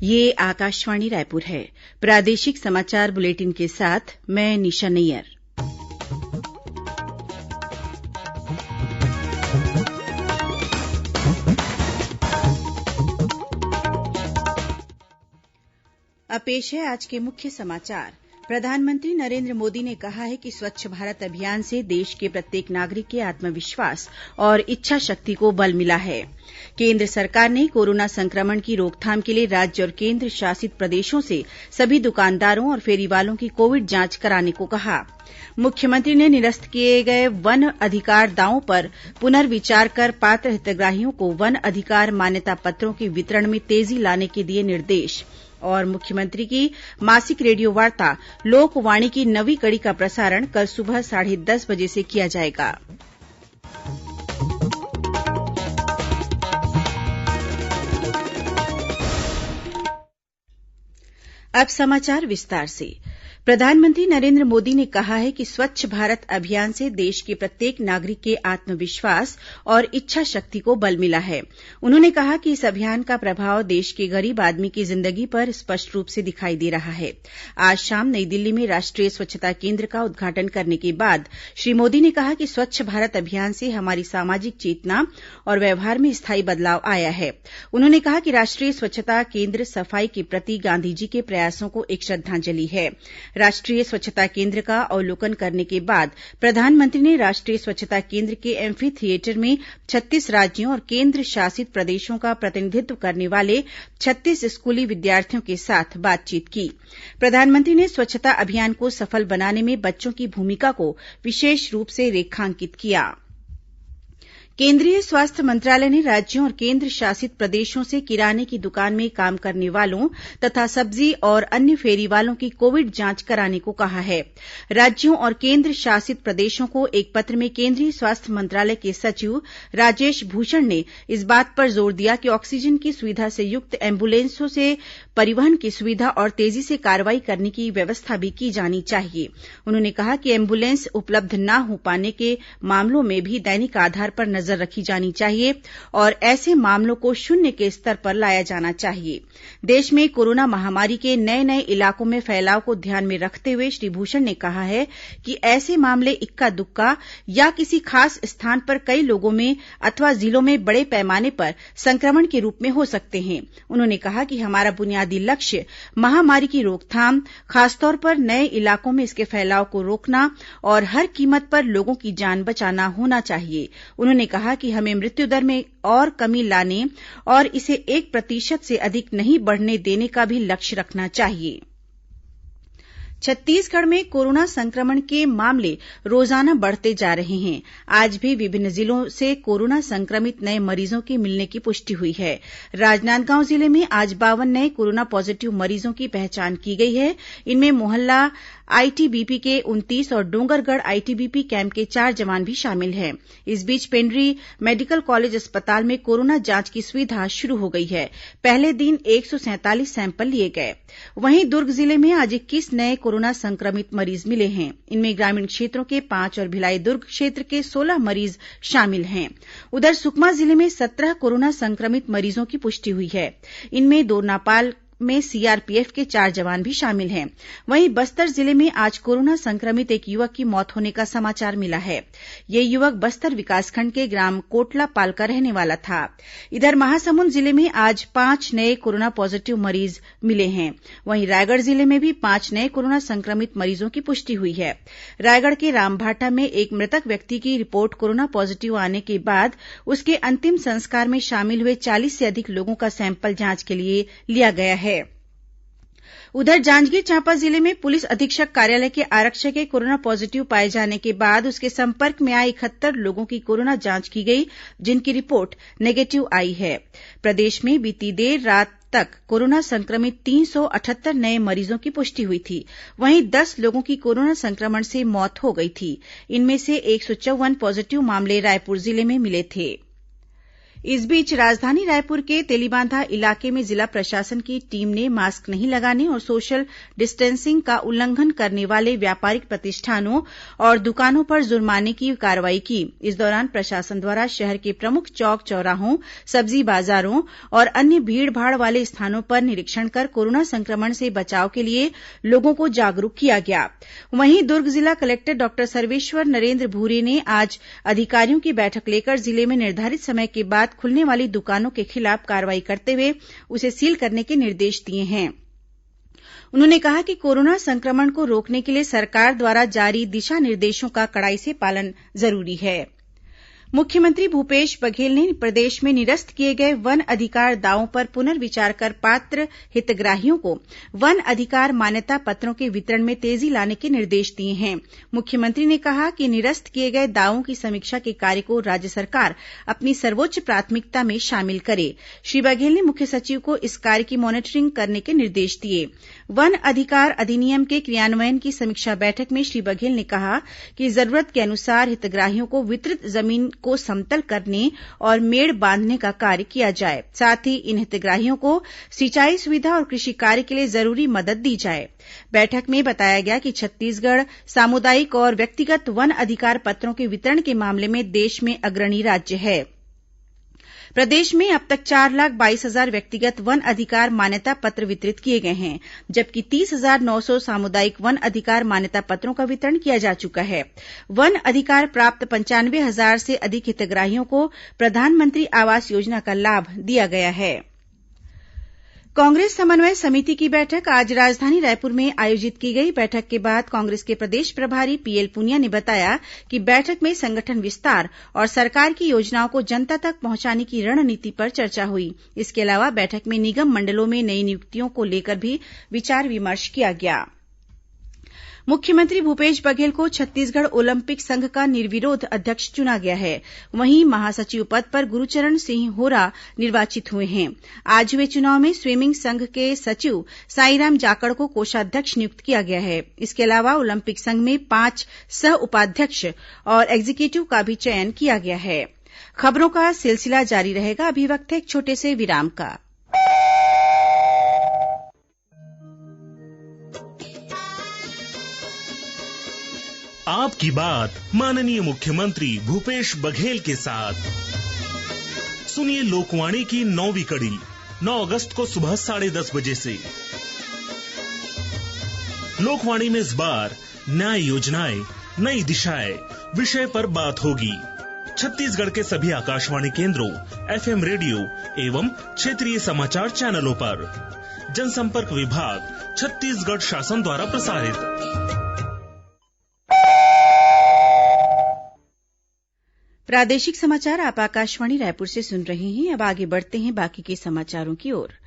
ये आकाशवाणी रायपुर है। प्रादेशिक समाचार बुलेटिन के साथ मैं निशा नैयर। अब पेश है आज के मुख्य समाचार। प्रधानमंत्री नरेन्द्र मोदी ने कहा है कि स्वच्छ भारत अभियान से देश के प्रत्येक नागरिक के आत्मविश्वास और इच्छा शक्ति को बल मिला है। केंद्र सरकार ने कोरोना संक्रमण की रोकथाम के लिए राज्य और केंद्र शासित प्रदेशों से सभी दुकानदारों और फेरीवालों की कोविड जांच कराने को कहा। मुख्यमंत्री ने निरस्त किए गए वन अधिकार दावों पर पुनर्विचार कर पात्र हितग्राहियों को वन अधिकार मान्यता पत्रों के वितरण में तेजी लाने के दिए निर्देश। और मुख्यमंत्री की मासिक रेडियो वार्ता लोकवाणी की 9वीं कड़ी का प्रसारण कल सुबह 10:30 बजे से किया जाएगा। अब समाचार विस्तार से। प्रधानमंत्री नरेन्द्र मोदी ने कहा है कि स्वच्छ भारत अभियान से देश के प्रत्येक नागरिक के आत्मविश्वास और इच्छा शक्ति को बल मिला है। उन्होंने कहा कि इस अभियान का प्रभाव देश के गरीब आदमी की जिंदगी पर स्पष्ट रूप से दिखाई दे रहा है। आज शाम नई दिल्ली में राष्ट्रीय स्वच्छता केंद्र का उद्घाटन करने के बाद श्री मोदी ने कहा कि स्वच्छ भारत अभियान से हमारी सामाजिक चेतना और व्यवहार में स्थायी बदलाव आया है। उन्होंने कहा कि राष्ट्रीय स्वच्छता केंद्र सफाई के प्रति गांधी जी के प्रयासों को एक श्रद्धांजलि है। राष्ट्रीय स्वच्छता केंद्र का अवलोकन करने के बाद प्रधानमंत्री ने राष्ट्रीय स्वच्छता केंद्र के एम्फी थिएटर में 36 राज्यों और केंद्र शासित प्रदेशों का प्रतिनिधित्व करने वाले 36 स्कूली विद्यार्थियों के साथ बातचीत की। प्रधानमंत्री ने स्वच्छता अभियान को सफल बनाने में बच्चों की भूमिका को विशेष रूप से रेखांकित किया। केंद्रीय स्वास्थ्य मंत्रालय ने राज्यों और केंद्र शासित प्रदेशों से किराने की दुकान में काम करने वालों तथा सब्जी और अन्य फेरी वालों की कोविड जांच कराने को कहा है। राज्यों और केंद्र शासित प्रदेशों को एक पत्र में केंद्रीय स्वास्थ्य मंत्रालय के सचिव राजेश भूषण ने इस बात पर जोर दिया कि ऑक्सीजन की सुविधा से युक्त एम्बुलेंसों से परिवहन की सुविधा और तेजी से कार्रवाई करने की व्यवस्था भी की जानी चाहिए। उन्होंने कहा कि एम्बुलेंस उपलब्ध न हो पाने के मामलों में भी दैनिक आधार पर नजर रखी जानी चाहिए और ऐसे मामलों को शून्य के स्तर पर लाया जाना चाहिए। देश में कोरोना महामारी के नए नए इलाकों में फैलाव को ध्यान में रखते हुए श्री भूषण ने कहा है कि ऐसे मामले इक्का दुक्का या किसी खास स्थान पर कई लोगों में अथवा जिलों में बड़े पैमाने पर संक्रमण के रूप में हो सकते हैं। उन्होंने कहा कि हमारा बुनियादी लक्ष्य महामारी की रोकथाम, खासतौर पर नए इलाकों में इसके फैलाव को रोकना और हर कीमत पर लोगों की जान बचाना होना चाहिए। उन्होंने कहा कि हमें मृत्यु दर में और कमी लाने और इसे 1% से अधिक नहीं बढ़ने देने का भी लक्ष्य रखना चाहिए। छत्तीसगढ़ में कोरोना संक्रमण के मामले रोजाना बढ़ते जा रहे हैं। आज भी विभिन्न जिलों से कोरोना संक्रमित नए मरीजों के मिलने की पुष्टि हुई है। राजनांदगांव जिले में आज 52 नए कोरोना पॉजिटिव मरीजों की पहचान की गई है। इनमें मोहल्ला आईटीबीपी के 29 और डोंगरगढ़ आईटीबीपी कैंप के 4 जवान भी शामिल हैं। इस बीच पेंड्री मेडिकल कॉलेज अस्पताल में कोरोना जांच की सुविधा शुरू हो गई है। पहले दिन 147 सैंपल लिए गए। वहीं दुर्ग जिले में आज 21 नए कोरोना संक्रमित मरीज मिले हैं। इनमें ग्रामीण क्षेत्रों के 5 और भिलाई दुर्ग क्षेत्र के 16 मरीज शामिल हैं। उधर सुकमा जिले में 17 कोरोना संक्रमित मरीजों की पुष्टि हुई है। इनमें दोरनापाल में सीआरपीएफ के 4 जवान भी शामिल हैं। वहीं बस्तर जिले में आज कोरोना संक्रमित एक युवक की मौत होने का समाचार मिला है। यह युवक बस्तर विकासखंड के ग्राम कोटलापाल का रहने वाला था। इधर महासमुंद जिले में आज 5 नए कोरोना पॉजिटिव मरीज मिले हैं। वहीं रायगढ़ जिले में भी 5 नए कोरोना संक्रमित मरीजों की पुष्टि हुई है। रायगढ़ के रामभाटा में एक मृतक व्यक्ति की रिपोर्ट कोरोना पॉजिटिव आने के बाद उसके अंतिम संस्कार में शामिल हुए 40 से अधिक लोगों का सैंपल जांच के लिए लिया गया है। उधर जांजगीर चांपा जिले में पुलिस अधीक्षक कार्यालय के आरक्षक के कोरोना पॉजिटिव पाए जाने के बाद उसके संपर्क में आए 71 लोगों की कोरोना जांच की गई, जिनकी रिपोर्ट नेगेटिव आई है। प्रदेश में बीती देर रात तक कोरोना संक्रमित 378 नए मरीजों की पुष्टि हुई थी। वहीं 10 लोगों की कोरोना संक्रमण से मौत हो गई थी। इनमें से 154 पॉजिटिव मामले रायपुर जिले में मिले थे। इस बीच राजधानी रायपुर के तेलीबांधा इलाके में जिला प्रशासन की टीम ने मास्क नहीं लगाने और सोशल डिस्टेंसिंग का उल्लंघन करने वाले व्यापारिक प्रतिष्ठानों और दुकानों पर जुर्माने की कार्रवाई की। इस दौरान प्रशासन द्वारा शहर के प्रमुख चौक चौराहों, सब्जी बाजारों और अन्य भीड़भाड़ वाले स्थानों पर निरीक्षण कर कोरोना संक्रमण से बचाव के लिए लोगों को जागरूक किया गया। वहीं दुर्ग जिला कलेक्टर डॉक्टर सर्वेश्वर नरेन्द्र भूरे ने आज अधिकारियों की बैठक लेकर जिले में निर्धारित समय के बाद खुलने वाली दुकानों के खिलाफ कार्रवाई करते हुए उसे सील करने के निर्देश दिए हैं। उन्होंने कहा कि कोरोना संक्रमण को रोकने के लिए सरकार द्वारा जारी दिशा निर्देशों का कड़ाई से पालन जरूरी है। मुख्यमंत्री भूपेश बघेल ने प्रदेश में निरस्त किए गए वन अधिकार दावों पर पुनर्विचार कर पात्र हितग्राहियों को वन अधिकार मान्यता पत्रों के वितरण में तेजी लाने के निर्देश दिए हैं। मुख्यमंत्री ने कहा कि निरस्त किए गए दावों की समीक्षा के कार्य को राज्य सरकार अपनी सर्वोच्च प्राथमिकता में शामिल करे। श्री बघेल ने मुख्य सचिव को इस कार्य की मॉनिटरिंग करने के निर्देश दिए। वन अधिकार अधिनियम के क्रियान्वयन की समीक्षा बैठक में श्री बघेल ने कहा कि जरूरत के अनुसार हितग्राहियों को वितरित जमीन को समतल करने और मेड़ बांधने का कार्य किया जाए। साथ ही इन हितग्राहियों को सिंचाई सुविधा और कृषि कार्य के लिए जरूरी मदद दी जाए। बैठक में बताया गया कि छत्तीसगढ़ सामुदायिक और व्यक्तिगत वन अधिकार पत्रों के वितरण के मामले में देश में अग्रणी राज्य है। प्रदेश में अब तक 4,22,000 व्यक्तिगत वन अधिकार मान्यता पत्र वितरित किए गए हैं, जबकि 30,900 सामुदायिक वन अधिकार मान्यता पत्रों का वितरण किया जा चुका है। वन अधिकार प्राप्त 95,000 से अधिक हितग्राहियों को प्रधानमंत्री आवास योजना का लाभ दिया गया है। कांग्रेस समन्वय समिति की बैठक आज राजधानी रायपुर में आयोजित की गई। बैठक के बाद कांग्रेस के प्रदेश प्रभारी पीएल पुनिया ने बताया कि बैठक में संगठन विस्तार और सरकार की योजनाओं को जनता तक पहुंचाने की रणनीति पर चर्चा हुई। इसके अलावा बैठक में निगम मंडलों में नई नियुक्तियों को लेकर भी विचार विमर्श किया गया। मुख्यमंत्री भूपेश बघेल को छत्तीसगढ़ ओलंपिक संघ का निर्विरोध अध्यक्ष चुना गया है। वहीं महासचिव पद पर गुरूचरण सिंह होरा निर्वाचित हुए हैं। आज हुए चुनाव में स्वीमिंग संघ के सचिव साईराम जाकड़ को कोषाध्यक्ष नियुक्त किया गया है। इसके अलावा ओलंपिक संघ में 5 सह उपाध्यक्ष और एग्जीक्यूटिव का भी चयन किया गया है। खबरों का सिलसिला जारी रहेगा। अभी वक्त है एक छोटे से विराम का। आपकी बात माननीय मुख्यमंत्री भूपेश बघेल के साथ। सुनिए लोकवाणी की 9वीं कड़ी 9 अगस्त को सुबह 10:30 बजे से। लोकवाणी में इस बार न्याय योजनाएं नई दिशाएं विषय पर बात होगी। छत्तीसगढ़ के सभी आकाशवाणी केंद्रों, FM रेडियो एवं क्षेत्रीय समाचार चैनलों पर। जनसंपर्क विभाग, छत्तीसगढ़ शासन द्वारा प्रसारित। प्रादेशिक समाचार आप आकाशवाणी रायपुर से सुन रहे हैं। अब आगे बढ़ते हैं बाकी के समाचारों की ओर।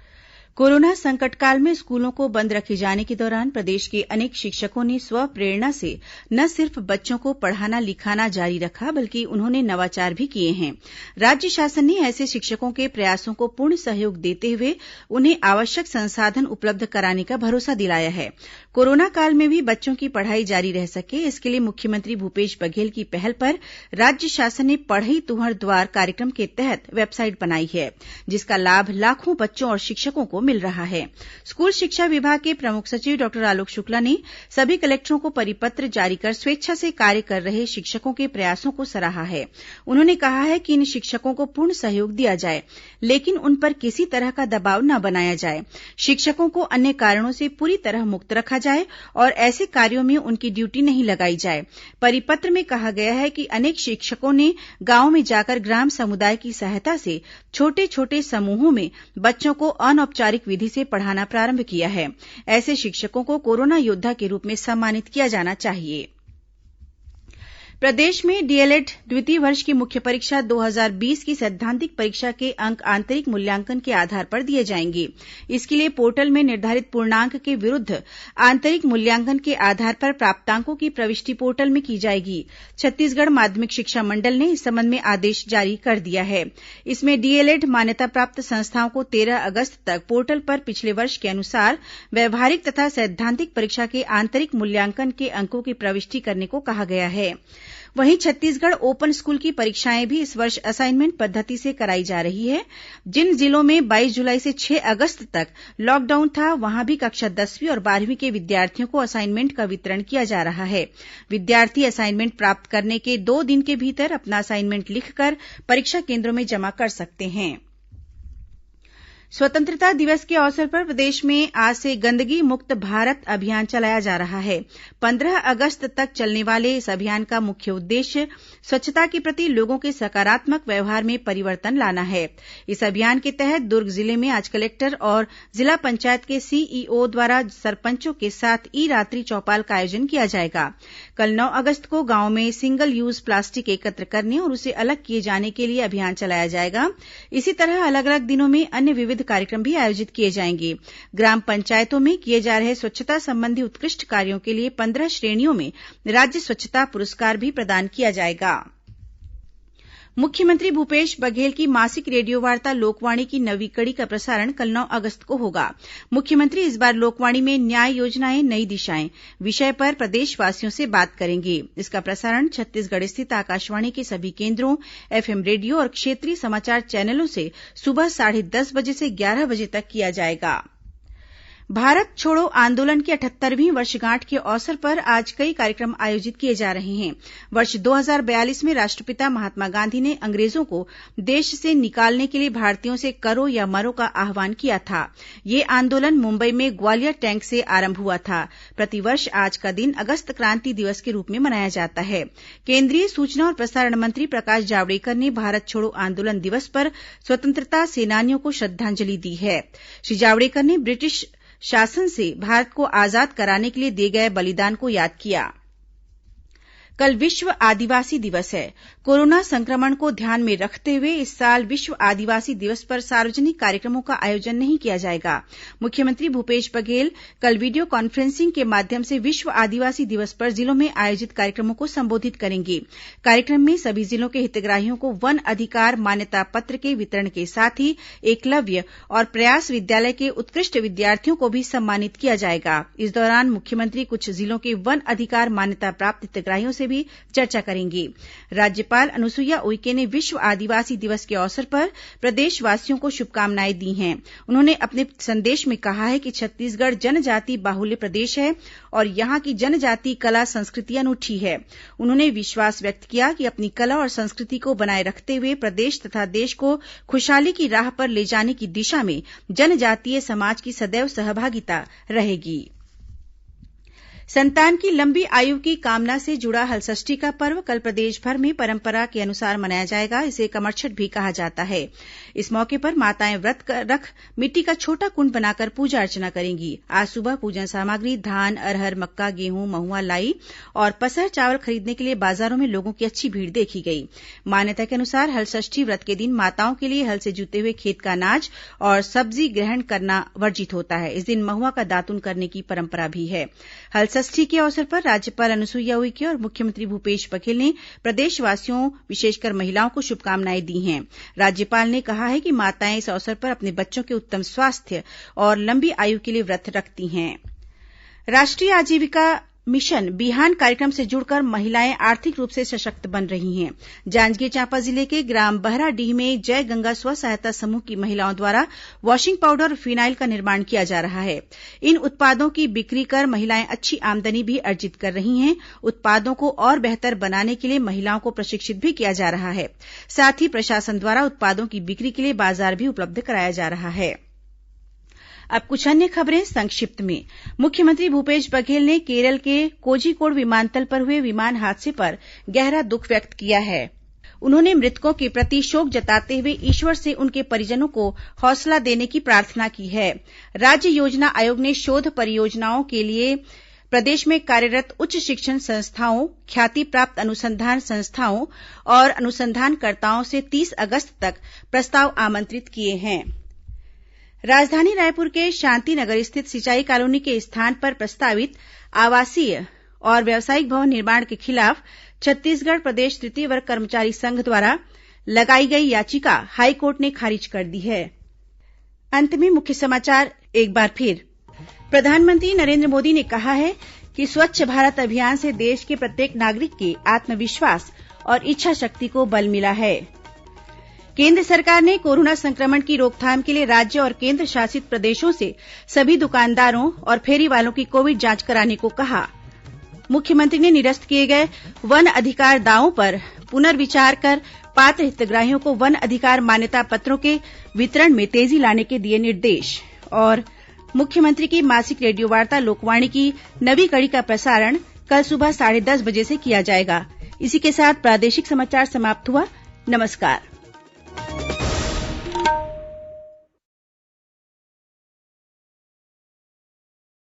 कोरोना संकट काल में स्कूलों को बंद रखे जाने के दौरान प्रदेश के अनेक शिक्षकों ने स्वप्रेरणा से न सिर्फ बच्चों को पढ़ाना लिखाना जारी रखा, बल्कि उन्होंने नवाचार भी किए हैं। राज्य शासन ने ऐसे शिक्षकों के प्रयासों को पूर्ण सहयोग देते हुए उन्हें आवश्यक संसाधन उपलब्ध कराने का भरोसा दिलाया है। कोरोना काल में भी बच्चों की पढ़ाई जारी रह सके, इसके लिए मुख्यमंत्री भूपेश बघेल की पहल पर राज्य शासन ने पढ़ई तुंहर द्वार कार्यक्रम के तहत वेबसाइट बनाई है, जिसका लाभ लाखों बच्चों और शिक्षकों को मिल रहा है। स्कूल शिक्षा विभाग के प्रमुख सचिव डॉक्टर आलोक शुक्ला ने सभी कलेक्टरों को परिपत्र जारी कर स्वेच्छा से कार्य कर रहे शिक्षकों के प्रयासों को सराहा है। उन्होंने कहा है कि इन शिक्षकों को पूर्ण सहयोग दिया जाए, लेकिन उन पर किसी तरह का दबाव न बनाया जाए। शिक्षकों को अन्य कारणों से पूरी तरह मुक्त रखा जाए और ऐसे कार्यों में उनकी ड्यूटी नहीं लगाई जाए। परिपत्र में कहा गया है कि अनेक शिक्षकों ने गांव में जाकर ग्राम समुदाय की सहायता से छोटे छोटे समूहों में बच्चों को अनौपचारिक विधि से पढ़ाना प्रारंभ किया है। ऐसे शिक्षकों को कोरोना योद्धा के रूप में सम्मानित किया जाना चाहिए। प्रदेश में डीएलएड द्वितीय वर्ष की मुख्य परीक्षा 2020 की सैद्धांतिक परीक्षा के अंक आंतरिक मूल्यांकन के आधार पर दिए जाएंगे। इसके लिए पोर्टल में निर्धारित पूर्णांक के विरुद्ध आंतरिक मूल्यांकन के आधार पर प्राप्तांकों की प्रविष्टि पोर्टल में की जाएगी। छत्तीसगढ़ माध्यमिक शिक्षा मंडल ने इस संबंध में आदेश जारी कर दिया है। इसमें डीएलएड मान्यता प्राप्त संस्थाओं को 13 अगस्त तक पोर्टल पर पिछले वर्ष के अनुसार व्यावहारिक तथा सैद्धांतिक परीक्षा के आंतरिक मूल्यांकन के अंकों की प्रविष्टि करने को कहा गया है। वहीं छत्तीसगढ़ ओपन स्कूल की परीक्षाएं भी इस वर्ष असाइनमेंट पद्धति से कराई जा रही है। जिन जिलों में 22 जुलाई से 6 अगस्त तक लॉकडाउन था, वहां भी कक्षा 10वीं और 12वीं के विद्यार्थियों को असाइनमेंट का वितरण किया जा रहा है। विद्यार्थी असाइनमेंट प्राप्त करने के 2 दिन के भीतर अपना असाइनमेंट लिखकर परीक्षा केन्द्रों में जमा कर सकते हैं। स्वतंत्रता दिवस के अवसर पर प्रदेश में आज से गंदगी मुक्त भारत अभियान चलाया जा रहा है। 15 अगस्त तक चलने वाले इस अभियान का मुख्य उद्देश्य स्वच्छता के प्रति लोगों के सकारात्मक व्यवहार में परिवर्तन लाना है। इस अभियान के तहत दुर्ग जिले में आज कलेक्टर और जिला पंचायत के सीईओ द्वारा सरपंचों के साथ ई रात्रि चौपाल का आयोजन किया जाएगा। कल 9 अगस्त को गांव में सिंगल यूज प्लास्टिक एकत्र करने और उसे अलग किए जाने के लिए अभियान चलाया जाएगा। इसी तरह अलग अलग दिनों में अन्य विविध कार्यक्रम भी आयोजित किए जाएंगे। ग्राम पंचायतों में किए जा रहे स्वच्छता संबंधी उत्कृष्ट कार्यों के लिए 15 श्रेणियों में राज्य स्वच्छता पुरस्कार भी प्रदान किया जाएगा। मुख्यमंत्री भूपेश बघेल की मासिक रेडियोवार्ता लोकवाणी की 9वीं कड़ी का प्रसारण कल 9 अगस्त को होगा। मुख्यमंत्री इस बार लोकवाणी में न्याय योजनाएं नई दिशाएं विषय पर प्रदेशवासियों से बात करेंगे। इसका प्रसारण छत्तीसगढ़ स्थित आकाशवाणी के सभी केन्द्रों, एफएम रेडियो और क्षेत्रीय समाचार चैनलों से सुबह 10:30 बजे से 11 बजे तक किया जाएगा। भारत छोड़ो आंदोलन की 78वीं वर्षगांठ के अवसर पर आज कई कार्यक्रम आयोजित किए जा रहे हैं। वर्ष 2042 में राष्ट्रपिता महात्मा गांधी ने अंग्रेजों को देश से निकालने के लिए भारतीयों से करो या मरो का आह्वान किया था। ये आंदोलन मुंबई में ग्वालियर टैंक से आरंभ हुआ था। प्रतिवर्ष आज का दिन अगस्त क्रांति दिवस के रूप में मनाया जाता है। केंद्रीय सूचना और प्रसारण मंत्री प्रकाश जावड़ेकर ने भारत छोड़ो आंदोलन दिवस पर स्वतंत्रता सेनानियों को श्रद्धांजलि दी है। श्री जावड़ेकर ने ब्रिटिश शासन से भारत को आजाद कराने के लिए दिए गए बलिदान को याद किया। कल विश्व आदिवासी दिवस है। कोरोना संक्रमण को ध्यान में रखते हुए इस साल विश्व आदिवासी दिवस पर सार्वजनिक कार्यक्रमों का आयोजन नहीं किया जाएगा। मुख्यमंत्री भूपेश बघेल कल वीडियो कॉन्फ्रेंसिंग के माध्यम से विश्व आदिवासी दिवस पर जिलों में आयोजित कार्यक्रमों को संबोधित करेंगे। कार्यक्रम में सभी जिलों के हितग्राहियों को वन अधिकार मान्यता पत्र के वितरण के साथ ही एकलव्य और प्रयास विद्यालय के उत्कृष्ट विद्यार्थियों को भी सम्मानित किया जाएगा। इस दौरान मुख्यमंत्री कुछ जिलों के वन अधिकार मान्यता प्राप्त हितग्राहियों से भी चर्चा करेंगे। राज्यपाल अनुसुईया उइके ने विश्व आदिवासी दिवस के अवसर पर प्रदेशवासियों को शुभकामनाएं दी हैं। उन्होंने अपने संदेश में कहा है कि छत्तीसगढ़ जनजाति बाहुल्य प्रदेश है और यहाँ की जनजाति कला संस्कृति अनूठी है। उन्होंने विश्वास व्यक्त किया कि अपनी कला और संस्कृति को बनाए रखते हुए प्रदेश तथा देश को खुशहाली की राह पर ले जाने की दिशा में जनजातीय समाज की सदैव सहभागिता रहेगी। संतान की लंबी आयु की कामना से जुड़ा हलषष्ठी का पर्व कल प्रदेश भर में परंपरा के अनुसार मनाया जाएगा। इसे कमरछठ भी कहा जाता है। इस मौके पर माताएं व्रत रख मिट्टी का छोटा कुंड बनाकर पूजा अर्चना करेंगी। आज सुबह पूजन सामग्री धान, अरहर, मक्का, गेहूं, महुआ, लाई और पसहर चावल खरीदने के लिए बाजारों में लोगों की अच्छी भीड़ देखी गई। मान्यता के अनुसार हलषष्ठी व्रत के दिन माताओं के लिए हल से जुते हुए खेत का अनाज और सब्जी ग्रहण करना वर्जित होता है। इस दिन महुआ का दातुन करने की परंपरा भी है। हलषष्ठी के अवसर पर राज्यपाल अनुसुईया उइके और मुख्यमंत्री भूपेश बघेल ने प्रदेशवासियों विशेषकर महिलाओं को शुभकामनाएं दी हैं। राज्यपाल ने कहा है कि माताएं इस अवसर पर अपने बच्चों के उत्तम स्वास्थ्य और लंबी आयु के लिए व्रत रखती हैं। राष्ट्रीय आजीविका मिशन बिहान कार्यक्रम से जुड़कर महिलाएं आर्थिक रूप से सशक्त बन रही हैं। जांजगीर चांपा जिले के ग्राम बहराडीह में जय गंगा स्व सहायता समूह की महिलाओं द्वारा वॉशिंग पाउडर और फिनाइल का निर्माण किया जा रहा है। इन उत्पादों की बिक्री कर महिलाएं अच्छी आमदनी भी अर्जित कर रही हैं। उत्पादों को और बेहतर बनाने के लिए महिलाओं को प्रशिक्षित भी किया जा रहा है। साथ ही प्रशासन द्वारा उत्पादों की बिक्री के लिए बाजार भी उपलब्ध कराया जा रहा है। अब कुछ अन्य खबरें संक्षिप्त में। मुख्यमंत्री भूपेश बघेल ने केरल के कोझिकोड विमानतल पर हुए विमान हादसे पर गहरा दुख व्यक्त किया है। उन्होंने मृतकों के प्रति शोक जताते हुए ईश्वर से उनके परिजनों को हौसला देने की प्रार्थना की है। राज्य योजना आयोग ने शोध परियोजनाओं के लिए प्रदेश में कार्यरत उच्च शिक्षण संस्थाओं, ख्याति प्राप्त अनुसंधान संस्थाओं और अनुसंधानकर्ताओं से 30 अगस्त तक प्रस्ताव आमंत्रित किए हैं। राजधानी रायपुर के शांति नगर स्थित सिंचाई कॉलोनी के स्थान पर प्रस्तावित आवासीय और व्यावसायिक भवन निर्माण के खिलाफ छत्तीसगढ़ प्रदेश तृतीय वर्ग कर्मचारी संघ द्वारा लगाई गई याचिका हाईकोर्ट ने खारिज कर दी है। अंत में मुख्य समाचार एक बार फिर। प्रधानमंत्री नरेन्द्र मोदी ने कहा है कि स्वच्छ भारत अभियान से देश के प्रत्येक नागरिक के आत्मविश्वास और इच्छा शक्ति को बल मिला है। केंद्र सरकार ने कोरोना संक्रमण की रोकथाम के लिए राज्य और केंद्र शासित प्रदेशों से सभी दुकानदारों और फेरी वालों की कोविड जांच कराने को कहा। मुख्यमंत्री ने निरस्त किए गए वन अधिकार दावों पर पुनर्विचार कर पात्र हितग्राहियों को वन अधिकार मान्यता पत्रों के वितरण में तेजी लाने के दिए निर्देश। और मुख्यमंत्री की मासिक रेडियोवार्ता लोकवाणी की नवी कड़ी का प्रसारण कल सुबह 10:30 बजे से किया जाएगा। इसी के साथ प्रादेशिक समाचार समाप्त हुआ। नमस्कार।